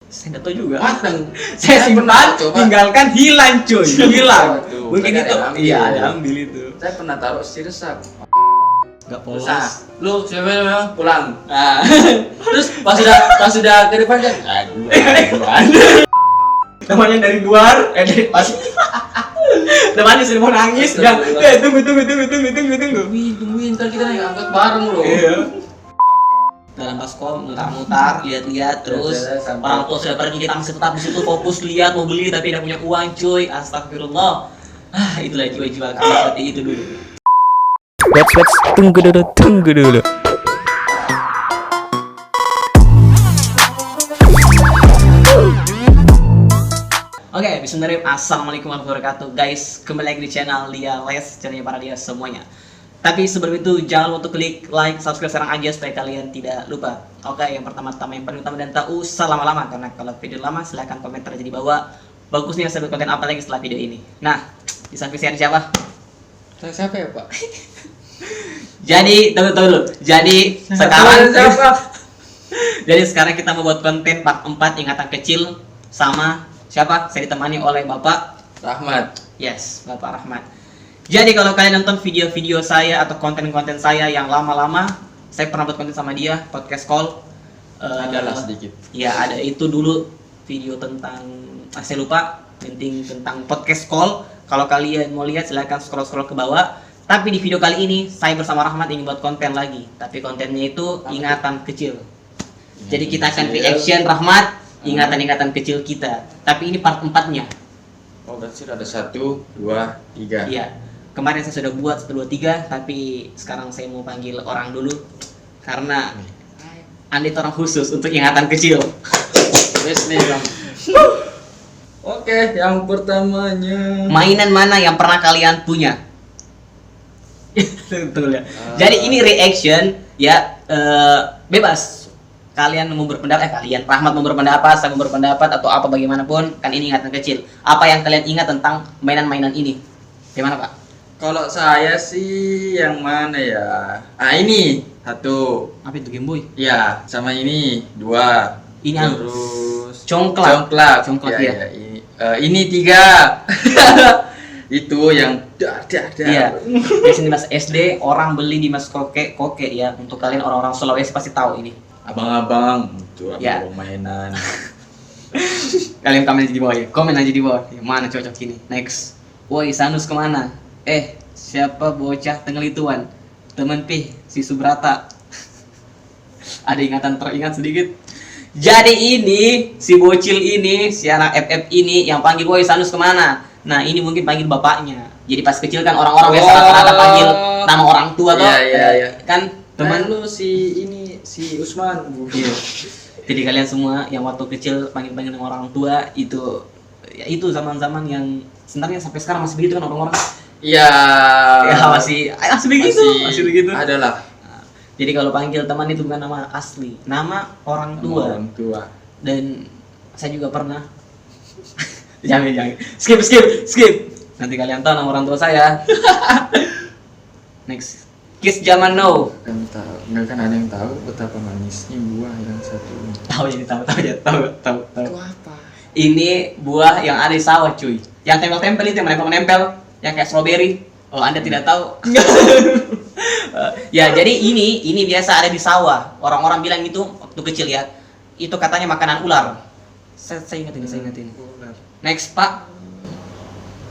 Saya nggak tahu juga. Matang. Saya simpan, tinggalkan hilang cuy, hilang. Waduh, Mungkin saya itu, ada ambil. iya ada ambil itu. Saya pernah taruh sirsak. Nggak polos. Lu siapa namanya? Pulang. Nah, Terus pas sudah ke depan kan? Duluan. namanya dari luar, dari pas. Temannya sudah mau nangis, Betul, dan betul. tungguin, Ntar kita naik angkot bareng loh. Iya. Dalam baskom mutar-mutar, lihat-lihat terus Sampai- orang tua sudah pergi, kita masih tetap di situ fokus lihat mau beli tapi tidak punya uang cuy. Astagfirullah. Itulah jiwa-jiwa kami seperti itu dulu. Wait, tunggu dulu. Oke, bismillahirrahmanirrahim. Assalamualaikum warahmatullahi wabarakatuh. Guys, kembali lagi di channel Lia Les, channelnya para dia semuanya. Tapi sebelum itu jangan lupa untuk klik like, subscribe sekarang aja supaya kalian tidak lupa. Oke, yang pertama-tama yang paling utama dan tak usah lama-lama, karena kalau video lama silahkan komentar aja di bawah. Bagusnya saya buat konten apa lagi setelah video ini. Nah, di samping saya ada siapa? Saya siapa ya Pak? Jadi, tunggu dulu. Jadi sekarang jadi sekarang kita mau buat konten part 4 ingatan kecil sama siapa? Saya ditemani oleh Bapak Rahmat. Yes, Bapak Rahmat. Jadi kalau kalian nonton video-video saya atau konten-konten saya yang lama-lama, saya pernah buat konten sama dia, podcast call. Adalah sedikit. Ya, ada itu dulu video tentang saya lupa, penting tentang podcast call. Kalau kalian mau lihat silahkan scroll-scroll ke bawah. Tapi di video kali ini saya bersama Rahmat ingin buat konten lagi, tapi kontennya itu ingatan kecil. Jadi kita akan reaction Rahmat ingatan-ingatan kecil kita. Tapi ini part 4-nya. Oh berarti ada 1, 2, 3. Iya. Kemarin saya sudah buat 1, 2, 3, tapi sekarang saya mau panggil orang dulu karena Anda itu orang khusus untuk ingatan kecil. Yes nih Bang. Oke, yang pertamanya. Mainan mana yang pernah kalian punya? Tunggu ya. Jadi ini reaction ya, bebas. Kalian mau berpendapat, Rahmat mau berpendapat, saya mau berpendapat atau apa bagaimanapun, kan ini ingatan kecil. Apa yang kalian ingat tentang mainan-mainan ini? Gimana Pak? Kalau saya sih yang mana ya? Ini 1. Apa itu Game Boy? Ya, sama ini 2. Ini anu, Terus congklak. Congklak Ya. ya. Ini 3. Itu yang Iya. Biasanya di masa SD orang beli di mas koke ya. Untuk kalian orang-orang Sulawesi pasti tahu ini. Abang-abang itu Ya. mainan. Kalian komen aja di bawah ya. Komen aja di bawah. Yang mana cocok ini? Next. Woi, Sanus kemana? Siapa bocah tengelituan? Temen Pih, si Subrata. Ada ingatan teringat sedikit. Jadi ini, si bocil ini, si anak FF ini yang panggil, woi Sanus kemana? Nah ini mungkin panggil bapaknya. Jadi pas kecil kan orang-orang biasa rata-rata panggil nama orang tua tuh. Iya. Kan teman lu si Usman. Iya. Jadi kalian semua yang waktu kecil panggil-panggil nama orang tua itu, ya itu zaman-zaman yang sebenarnya sampai sekarang masih begitu kan orang-orang. Iya. Ya masih begitu. Adalah Nah, jadi kalau panggil teman itu bukan nama asli, nama orang tua. orang tua. Dan saya juga pernah. jangan. Skip. Nanti kalian tahu nama orang tua saya. Next. Kiss zaman now. Kan tahu, nggak kan ada yang tahu betapa manisnya buah yang satu ini. Tahu. Itu apa? Ini buah yang ada di sawah cuy. Yang tempel-tempel itu, yang menempel-menempel, yang kayak strawberry. Oh, Anda tidak tahu. Ya, jadi ini biasa ada di sawah. Orang-orang bilang itu waktu kecil ya. Itu katanya makanan ular. Saya ingetin. Ular. Next, Pak.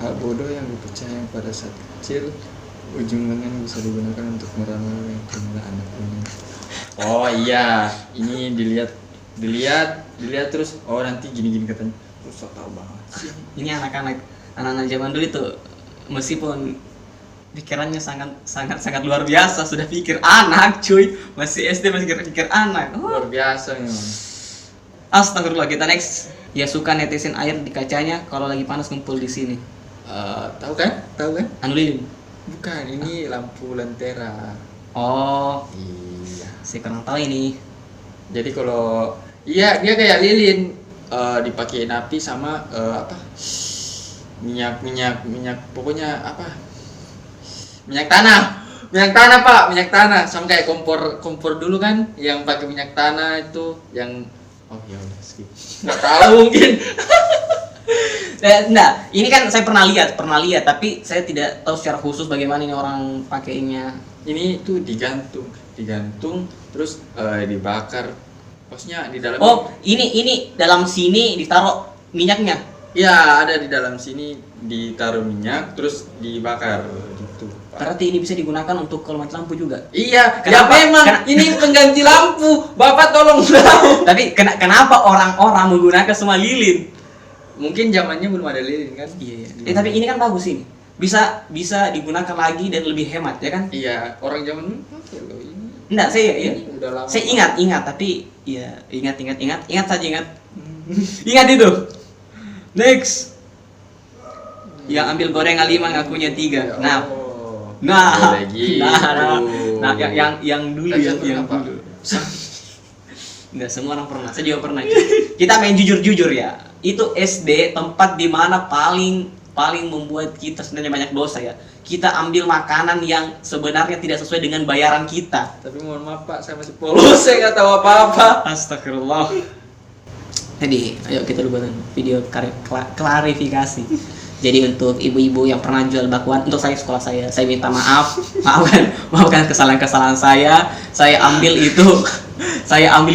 Hal bodoh yang dipercaya pada saat kecil, ujung lengan bisa digunakan untuk meramal yang jumlah anaknya. Oh iya, ini dilihat terus. Oh nanti gini katanya. Terus tahu banget. Ini anak-anak zaman dulu itu meskipun pikirannya sangat luar biasa, sudah pikir anak cuy, masih SD masih pikir anak. Luar biasa memang. Astagfirullah. Kita next. Ya suka netesin air di kacanya kalau lagi panas kumpul di sini. Tahu kan? Anu lilin. Bukan, ini lampu lentera. Oh, Iya. saya kurang tahu ini. Jadi kalau dia kayak lilin, dipakein api sama minyak pokoknya apa? Minyak tanah Pak, minyak tanah sama kayak kompor dulu kan yang pakai minyak tanah itu yang Oh ya udah skip. Nggak tahu mungkin. Enggak, ini kan saya pernah lihat, tapi saya tidak tahu secara khusus bagaimana ini orang pakainya. Ini tuh digantung terus dibakar. Maksudnya di dalam. Oh, ini dalam sini ditaruh minyaknya. Ya, ada di dalam sini ditaruh minyak terus dibakar gitu. Berarti ini bisa digunakan untuk kalau mati lampu juga. Iya, Kenapa? ya memang ini pengganti lampu. Bapak tolong tahu. Tapi kenapa orang-orang menggunakan semua lilin? Mungkin zamannya belum ada lilin kan? Iya. Tapi ini kan bagus ini. Bisa digunakan lagi dan lebih hemat ya kan? Iya, orang zaman dulu pakai loh ini. Enggak, saya iya. Ini udah lama. Saya ingat tapi ya ingat saja ingat. Ingat itu. Next. Yang ambil gorengan 5 ngakunya 3. Nah, Boleh gitu. nah, yang dulu Kalian yang pernah, Pak? dulu. Enggak, semua orang pernah. Saya juga pernah. Kita main jujur-jujur ya. Itu SD tempat di mana paling membuat kita sebenarnya banyak dosa ya. Kita ambil makanan yang sebenarnya tidak sesuai dengan bayaran kita. Tapi mohon maaf Pak, saya masih polos, saya nggak tahu apa-apa. Astagfirullah. Jadi, ayo kita buat video klarifikasi. Jadi untuk ibu-ibu yang pernah jual bakwan, untuk sekolah saya minta maaf, maafkan kesalahan-kesalahan saya. Saya ambil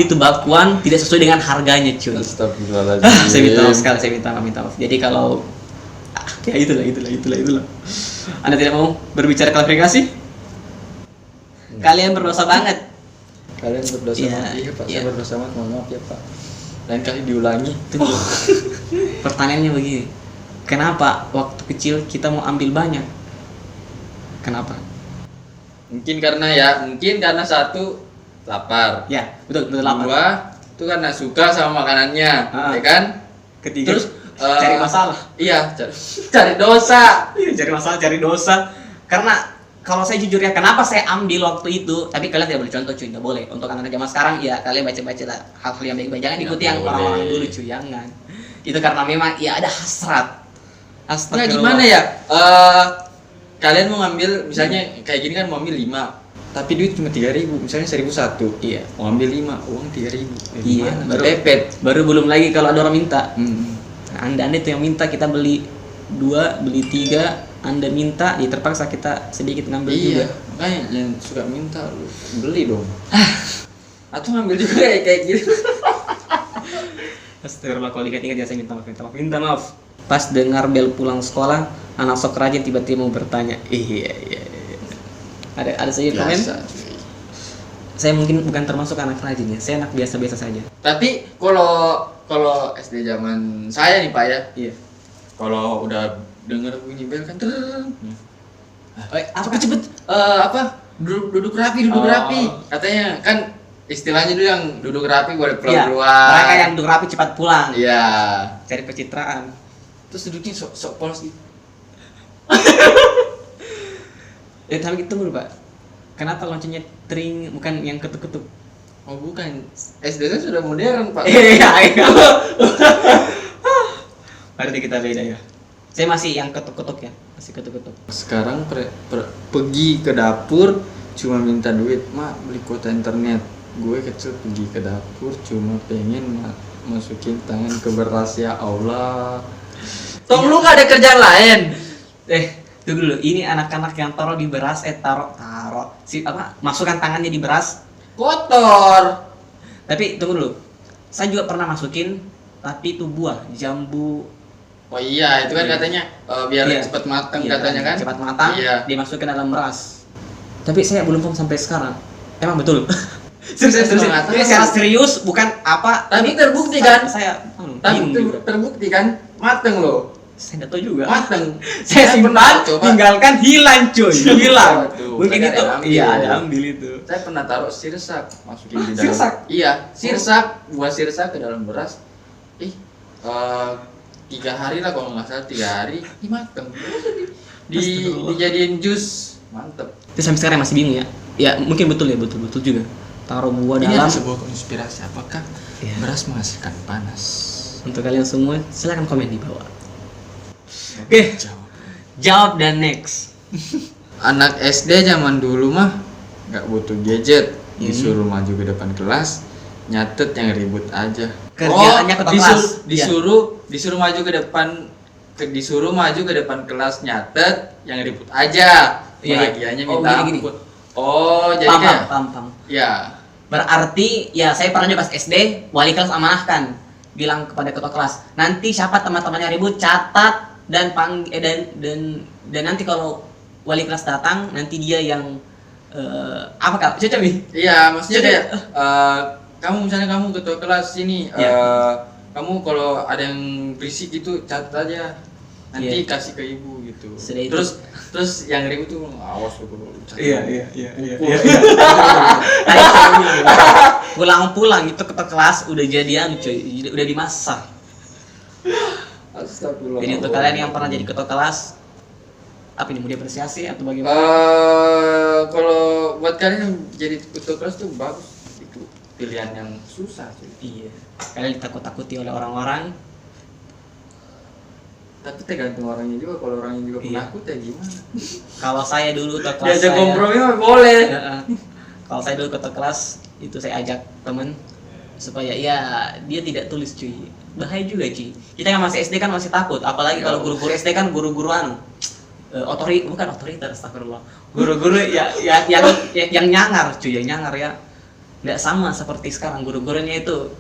itu bakwan tidak sesuai dengan harganya, cuy. Astagfirullahaladzim. Saya minta maaf sekali, saya minta maaf. Jadi kalau ya itulah. Anda tidak mau berbicara klarifikasi? Kalian berdosa banget. Kalian berdosa Iya, banget. Iya Pak, iya. saya berdosa banget, mohon maaf ya Pak. Lain kali diulangi. Tunggu. Pertanyaannya begini. Kenapa waktu kecil kita mau ambil banyak? Kenapa? Mungkin karena satu lapar. Ya, betul lapar. Dua, itu karena suka sama makanannya, ya kan? Ketiga, Terus cari masalah. Iya, cari dosa. Iya, cari dosa. Karena kalau saya jujur ya, kenapa saya ambil waktu itu? Tapi kalian tidak boleh contoh, cuy, nggak boleh. Untuk anak-anak zaman sekarang ya kalian baca-baca lah hal-hal yang baik-baik. Jangan ikuti yang boleh. orang-orang dulu, cuy, jangan. Itu karena memang ya ada hasrat. Nah Astagfirullah. gimana ya? Kalian mau ngambil misalnya kayak gini kan mau ambil 5, tapi duit cuma 3.000, misalnya 1.001. Iya. Mau ambil 5, uang 3.000. Iya, baru pepet. Baru belum lagi kalau ada orang minta. Hmm. Nah, anda itu yang minta, kita beli 2, beli 3, Anda minta, ya terpaksa kita sedikit ngambil juga. Iya, makanya yang suka minta lu beli dong. Atau ngambil juga kayak gitu. Astagfirullah, kalau diingat-ingat ya saya minta maaf. Pas dengar bel pulang sekolah, anak sok rajin tiba-tiba mau bertanya. Iya. Ada saya komen? Biasa, cuy. Saya mungkin bukan termasuk anak rajin ya. Saya anak biasa-biasa saja. Tapi kalau SD zaman saya nih Pak ya, Iya. kalau udah denger bunyi bel kan Cepet. duduk rapi Oh. katanya kan istilahnya dulu yang duduk rapi boleh Iya. keluar. Mereka yang duduk rapi cepat pulang. Iya. Cari pencitraan. Terus duduknya sok polos gitu. Ya tapi tunggu dulu, Pak. Kenapa loncengnya tring bukan yang ketuk-ketuk? Oh bukan, SD saya sudah modern Pak. Iya. Berarti kita beda ya. Saya masih yang ketuk-ketuk ya, masih ketuk-ketuk. Sekarang pergi ke dapur cuma minta duit, mak beli kuota internet. Gue kecil pergi ke dapur cuma pengen masukin tangan ke beras, ya Allah. Tong lu gak ada kerjaan lain. Tunggu dulu, ini anak-anak yang taruh di beras, taruh masukkan tangannya di beras. Kotor. Tapi tunggu dulu, saya juga pernah masukin, tapi itu buah, jambu. Oh iya, itu kan Iya. katanya biar Iya. cepat matang Iya, katanya kan. cepat matang, Iya. dimasukkan dalam beras. Tapi saya belum paham sampai sekarang. Emang betul? Saya serius. nggak tahu. Ini secara serius, bukan apa. Tapi ini terbukti saya- kan? Saya Tapi bingung juga. terbukti kan mateng loh. Saya nggak tahu juga. Mateng. Saya simpan, coba. tinggalkan hilang cuy, hilang. Tuh, Mungkin kan itu, ada yang ambil. iya ada ambil itu. Saya pernah taruh sirsak masukin di dalam. Sirsak? Iya, sirsak, buah sirsak ke dalam beras. 3 hari lah kalau nggak salah, 3 hari ini mateng. Dijadiin jus, mantep. Itu sampai sekarang masih bingung ya. Ya mungkin betul ya, betul juga. Taruh buah Ini dalam. ada sebuah konspirasi, apakah Iya. beras menghasilkan panas? Untuk kalian semua, silakan komen di bawah. Oke. Jawab. Jawab dan next. Anak SD zaman dulu mah nggak butuh gadget, disuruh maju ke depan kelas, nyatet yang ribut aja. Kerjaannya ketua kelas. Disuruh maju ke depan kelas nyatet yang ribut aja. Iya. Bagiannya Oh, minta gini. ampun. Oh, jadi kayak Paham. ya. Berarti ya saya pernah pas SD, wali kelas amanahkan bilang kepada ketua kelas, nanti siapa teman-temannya ribut catat dan dan nanti kalau wali kelas datang nanti dia yang apa Kak? Cocok nih? Iya, maksudnya Jadi, kayak kamu ketua kelas ini Iya. kamu kalau ada yang berisik itu catat aja. Nanti Iya. kasih ke ibu gitu. Sudah itu. Terus yang ribut tuh awas lu catat. Iya. Pulang-pulang itu ketua kelas udah jadian cuy, udah dimasak. Astagfirullah. Jadi untuk kalian yang pernah jadi ketua kelas, apa ini mau diapresiasi atau bagaimana? Kalau buat kalian yang jadi ketua kelas tuh bagus, itu pilihan yang susah cuy. Iya. Kalian ditakut-takuti oleh orang-orang. Tapi tergantung orangnya juga, kalau orangnya juga Iya. penakut ya gimana? Kalau saya dulu ketua kelas Diajak saya, kompromi mah boleh. Kalau saya dulu ketua kelas itu saya ajak temen supaya ya dia tidak tulis cuy. Bahaya juga cuy. Kita yang masih SD kan masih takut, apalagi Ya kalau Allah. guru-guru SD kan guru-guru bukan otoriter, astagfirullah. Guru-guru yang nyangar cuy, yang nyangar ya. Nggak sama seperti sekarang, guru-gurunya itu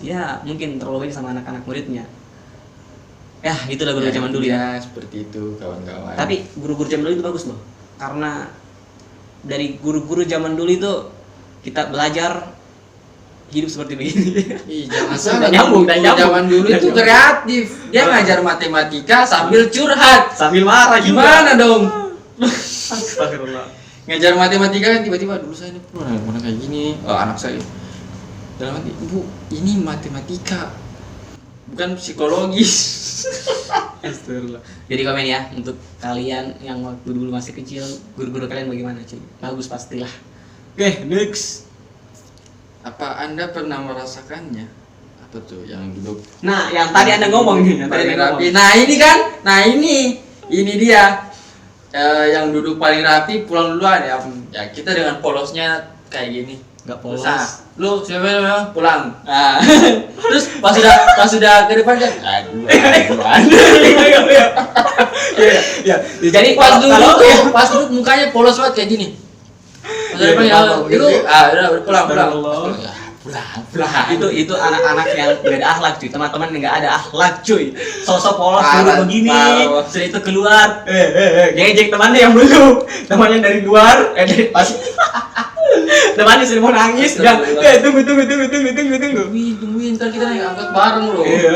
ya mungkin terlalu banyak sama anak-anak muridnya. Ya, itulah guru zaman dulu ya. Seperti itu kawan-kawan. Tapi guru-guru zaman dulu itu bagus loh. Karena dari guru-guru zaman dulu itu kita belajar hidup seperti begini. Jangan Udah salah, nyambung, udah guru nyambung. zaman dulu itu kreatif. Dia ngajar matematika sambil curhat. Sambil marah Gimana dong? Astagfirullah. Ngajar matematika kan tiba-tiba dulu saya ini mana kayak gini. Anak saya dalam hati, "Bu, ini matematika. Bukan psikologis." Astagfirullah. Jadi komen ya untuk kalian yang waktu dulu masih kecil, guru-guru kalian bagaimana cuy? Bagus pastilah. Oke, next. Apa Anda pernah merasakannya? Apa tuh yang duduk Nah, yang tadi Anda ngomong nih, yang tadi paling Anda rapi? ngomong. Nah ini kan, ini dia yang duduk paling rapi pulang duluan ya. Ya kita dengan polosnya kayak gini. Enggak polos. Nah, lu siapa namanya pulang. Nah, terus pas sudah ke depan kan, aduh. Iya. Jadi Pas kalau duduk mukanya polos banget kayak gini. Pas Iya, depan ya, paham, itu gitu. udah pulang. Astagfirullah. Pulang. itu anak-anak yang gak ada akhlak cuy, teman-teman yang gak ada akhlak cuy, sosok polos Parah, dulu begini, parah. setelah itu keluar, ngejek temannya yang belum, temannya dari luar, dari pas, temannya sudah mau nangis, dia, tunggu, Tungguin, ntar kita naik angkot bareng loh. iya,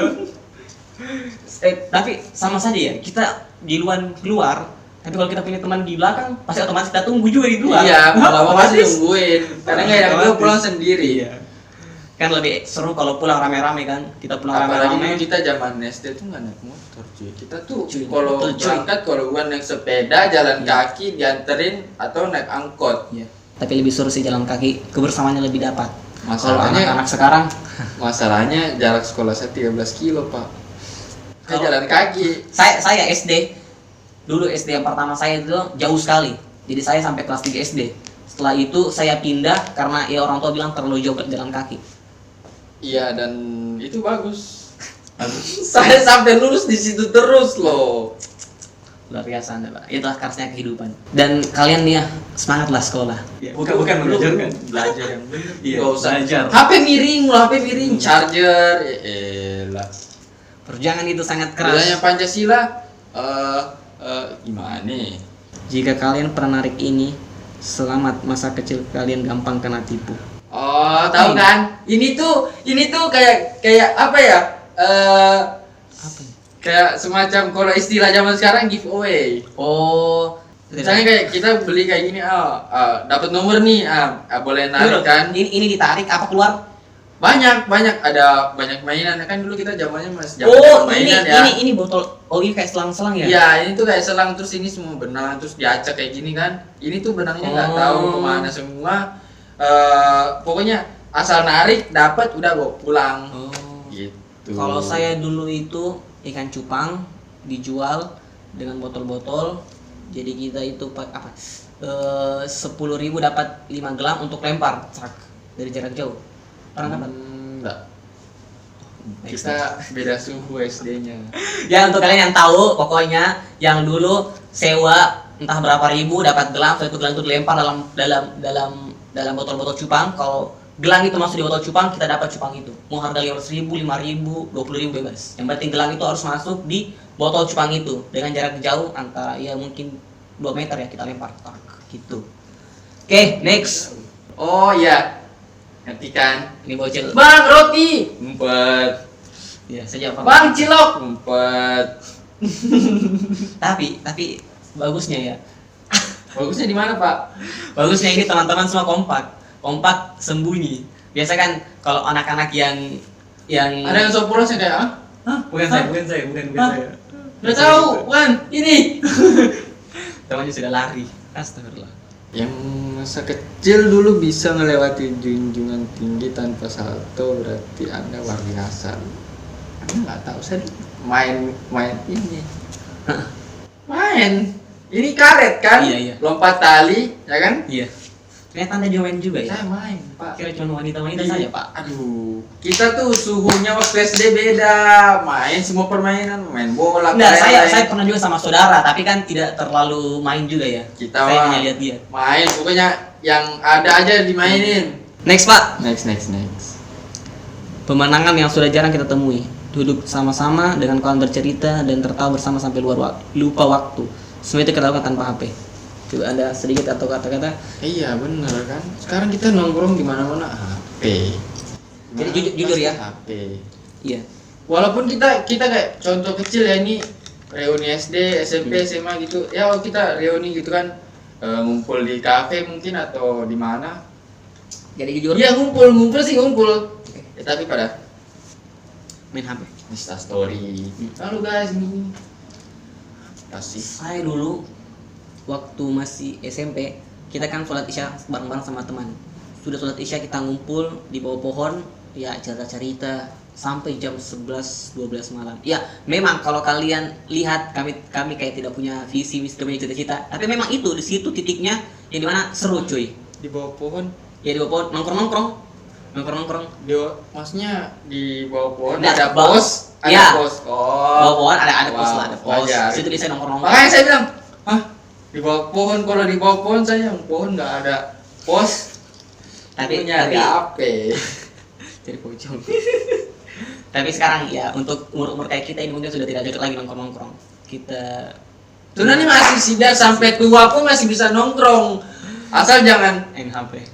tapi sama saja ya, kita di luar keluar, tapi kalau kita punya teman di belakang, pasti otomatis kita tunggu juga di luar. Iya, kalau pasti Otomatis. nungguin. Karena nggak yang gue pulang sendiri. Iya. Kan lebih seru kalau pulang rame-rame kan, kita pulang Apalagi dulu rame-rame. kita zaman SD tuh nggak naik motor cuy. Kita tuh Cuy, kalau betul, cuy. berangkat kalau gua naik sepeda, jalan Iya. kaki, dianterin atau naik angkot. Iya. Tapi lebih seru sih jalan kaki, kebersamaannya lebih dapat. Kalau Masalahnya- anak-anak sekarang, Masalahnya jarak sekolah saya 13 kilo pak. Ke Kalau- jalan kaki. saya SD, dulu SD yang pertama saya itu jauh sekali. Jadi saya sampai kelas 3 SD. Setelah itu saya pindah karena ya orang tua bilang terlalu jauh jalan kaki. Iya dan itu bagus. Saya sampai lulus di situ terus loh. Luar biasa Anda, Pak. Itulah kerasnya kehidupan. Dan kalian nih ya, semangatlah sekolah. Bukan mengajarkan. Belajar yang benar. Iya, Nggak usah. belajar. HP miring loh, HP miring, charger. Elah. Perjuangan itu sangat keras. Bilangnya Pancasila, gimana? Jika kalian pernah narik ini, selamat masa kecil kalian gampang kena tipu. Oh, tahu kan? Ini tuh kayak apa ya? Apa ini? Kayak semacam kalau istilah zaman sekarang giveaway. Oh, Misalnya kayak kita beli kayak gini, dapat nomor nih, boleh narik kan? Ini ditarik apa keluar? Banyak ada banyak mainan kan dulu kita zamannya masih zaman Oh, mainan ya. ini botol. Oh, ini kayak selang-selang ya? Iya, ini tuh kayak selang terus ini semua benang terus diacak kayak gini kan. Ini tuh benangnya nggak Oh. tahu kemana semua. Pokoknya asal narik dapat udah bawa pulang. Oh. Gitu. Kalau saya dulu itu ikan cupang dijual dengan botol-botol. Jadi kita itu apa? 10.000 dapat 5 gelang untuk lempar, cak, dari jarak jauh. Pernah dapat? Enggak. Kita beda suhu SD-nya. Ya untuk kalian yang tahu, pokoknya yang dulu sewa entah berapa ribu dapat gelang, so itu gelang itu dilempar dalam botol-botol cupang. Kalau gelang itu masuk di botol cupang, kita dapat cupang itu. Mau harga 500.000, 5.000, 20.000 bebas. Yang penting gelang itu harus masuk di botol cupang itu dengan jarak jauh antara ya mungkin 2 meter ya kita lempar. Tak, gitu. Oke, next. Oh iya. Ngerti kan? Ini bocil. Bang, roti. Ngumpet. Ya, saja apa? Bang, cilok. Ngumpet. Tapi bagusnya ya. Bagusnya di mana, Pak? Bagusnya ini teman-teman semua kompak sembunyi. Biasa kan kalau anak-anak yang Ada yang sok polos ya kayak, ah? bukan Hah? saya. Hah? Udah tahu, bukan? Ini. Temannya sudah lari. Astagfirullah. Yang masa kecil dulu bisa melewati junjungan tinggi tanpa salto, berarti Anda luar biasa. Anda nggak tahu, saya main ini. Main. Ini karet kan? Iya. Lompat tali, ya kan? Iya. Ternyata Anda juga main juga ya? Saya main, Pak. Kira cuma wanita-wanita saja, Pak. Aduh, kita tuh suhunya waktu SD beda. Main semua permainan, main bola. Enggak, kayak saya pernah juga sama saudara, tapi kan tidak terlalu main juga ya. Kita saya mah hanya lihat dia. main, pokoknya yang ada aja dimainin. Next, Pak. Next. Pemandangan yang sudah jarang kita temui. Duduk sama-sama dengan kawan bercerita dan tertawa bersama sampai lupa waktu. Semua itu kita lakukan tanpa HP. Coba Anda sedikit atau kata-kata. Iya bener kan. Sekarang kita nongkrong di mana-mana HP. Jadi jujur ya. HP. Iya. Walaupun kita kayak contoh kecil ya, ini reuni SD, SMP, SMA gitu. Ya kita reuni gitu kan, ngumpul di kafe mungkin atau di mana. Jadi jujur. Iya ngumpul sih ngumpul. Ya, tapi pada Main HP. Insta story. Halo guys, ini kasih. Saya dulu waktu masih SMP, kita kan sholat isya bareng-bareng sama teman. Sudah sholat isya kita ngumpul di bawah pohon, ya cerita-cerita sampai jam 11-12 malam. Ya, memang kalau kalian lihat kami kayak tidak punya visi misi, punya cita-cita. Tapi memang itu di situ titiknya yang dimana seru cuy. Di bawah pohon. Ya di bawah pohon nongkrong. Maksudnya di bawah pohon Nah, ada pos, ada ya. pos. Bawah pohon ada wow, pos lah, ada pos. wajar. Situ bisa nongkrong. Makanya saya bilang, di bawah pohon, kalau di bawah pohon saya yang pohon nggak ada pos, punya ada HP. Jadi pocong. Tapi sekarang ya untuk umur kayak kita ini mungkin sudah tidak cocok lagi nongkrong. Kita Sebenarnya masih sida sampai tua pun masih bisa nongkrong, asal jangan main HP.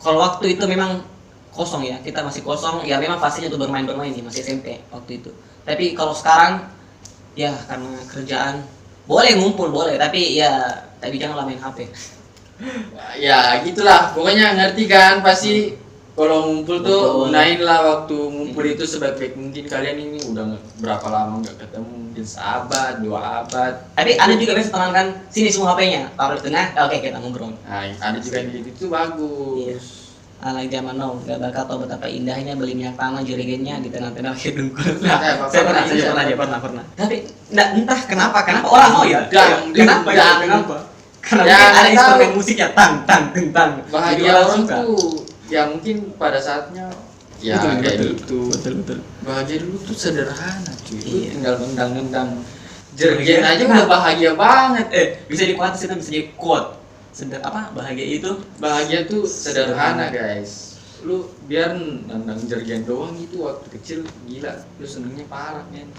Kalau waktu itu memang kosong ya, kita masih kosong ya, memang pastinya untuk bermain nih masih SMP waktu itu. Tapi kalau sekarang ya karena kerjaan boleh ngumpul boleh, tapi janganlah main HP. ya gitulah, pokoknya ngerti kan pasti. Kalau ngumpul tuh gunain lah waktu ngumpul itu sebaik-baik mungkin. Kalian ini udah berapa lama nggak ketemu, mungkin seabad, 2 abad. Tapi ada juga biasa teman kan, sini semua HP-nya, taruh di tengah, oke kita ngobrol. Nah, ada juga yang gitu bagus. Iya. Anak zaman now gak bakal tahu betapa indahnya beli minyak tanah jerigennya di tengah-tengah hidungku. Nah, saya pernah. Tapi entah kenapa orang mau ya. Kenapa? Karena Ya, mungkin ada tahu. instrumen musiknya tang. Bahagia orang tuh ya mungkin pada saatnya ya kayak gitu. Betul. Bahagia dulu tuh sederhana cuy. Iya. Tinggal nendang jergen aja udah bahagia banget. Bisa dikuatas itu bisa jadi quote. Bahagia itu Bahagia tuh sederhana guys. Lu biar nendang jergen doang itu waktu kecil gila, lu senengnya parah men.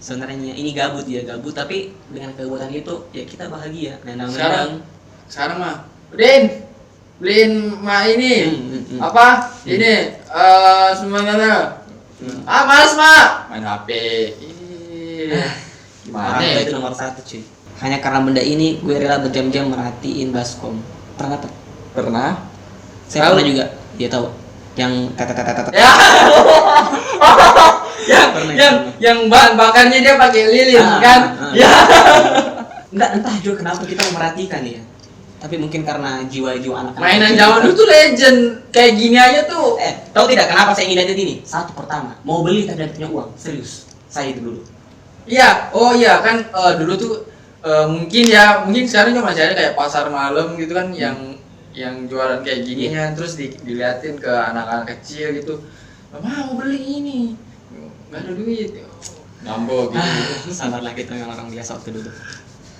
sebenarnya ini gabut tapi dengan kegabutan itu ya kita bahagia. Sekarang mah beliin mah ini apa ini semuanya males mah main HP. Gimana ya? Itu nomor 1 cuy. Hanya karena benda ini gue rela berjam-jam merhatiin baskom. Pernah? Saya Tahu. pernah juga. Dia tahu yang tata. Ya. yang bahan bakarnya dia pakai lilin kan. Ya. Entah juga kenapa kita memerhatikan ya. Tapi mungkin karena jiwa-jiwa anak-anak. Mainan zaman dulu tuh legend kayak gini aja tuh. Tahu tidak kenapa saya ingin lihat ini? Satu pertama, mau beli tapi tidak punya uang. Serius. Saya itu dulu. Iya, kan dulu tuh mungkin sekarang juga masih ada kayak pasar malam gitu kan yang yang jualan kayak ginian terus diliatin ke anak-anak kecil gitu, mau beli ini, nggak ada duit, ngambek gitu. Sabarlah, kita memang orang biasa waktu dulu.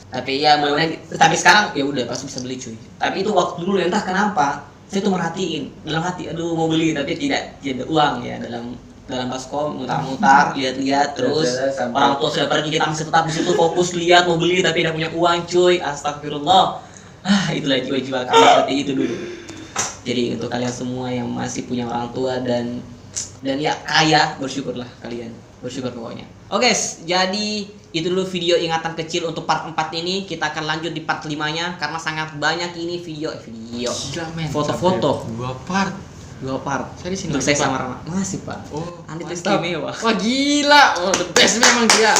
Tapi ya mulai, tapi sekarang ya udah pasti bisa beli cuy. Tapi itu waktu dulu entah kenapa saya tuh merhatiin dalam hati, aduh mau beli tapi tidak ada uang ya, dalam baskom mutar-mutar lihat-lihat terus Sampai- orang tua sudah pergi, kita masih tetap di situ fokus lihat mau beli tapi tidak punya uang cuy. Astagfirullah. Itulah jiwa-jiwa kami seperti itu dulu. Jadi untuk kalian semua yang masih punya orang tua dan ya kaya, bersyukurlah kalian, bersyukur pokoknya. Oke, jadi itu dulu video ingatan kecil untuk part 4 ini. Kita akan lanjut di part 5-nya karena sangat banyak ini video Gila men, foto-foto. sampai 2 part. Saya Saya di sini untuk saya lagi, Pak. sama Rama. Masih Pak. Oh, Anda mantap. istimewa. Wah gila, the best memang dia.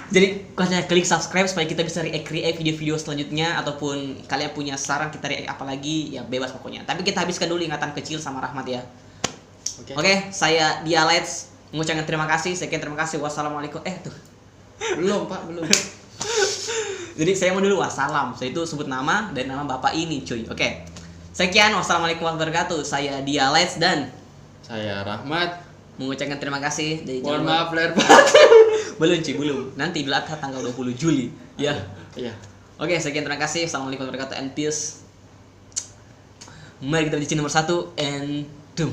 Jadi kalian klik subscribe supaya kita bisa react video-video selanjutnya, ataupun kalian punya saran kita react apa lagi ya bebas pokoknya. Tapi kita habiskan dulu ingatan kecil sama Rahmat ya. Oke, saya Dialets mengucapkan terima kasih. Sekian, terima kasih. Wassalamualaikum. Tuh. Belum Pak, belum. Jadi saya mau dulu wassalam. Saya itu sebut nama dan nama bapak ini, cuy. Oke. Sekian, wassalamualaikum warahmatullahi wabarakatuh. Saya Dialets dan Saya Rahmat. mengucapkan terima kasih. Dari Mohon jangan- maaf lahir Belum cuy, belum. Nanti Idul Adha tanggal 20 Juli. Ya. Iya. Oke, sekian, terima kasih. Assalamualaikum warahmatullahi wabarakatuh and peace. Mari kita di nomor 1 and doom.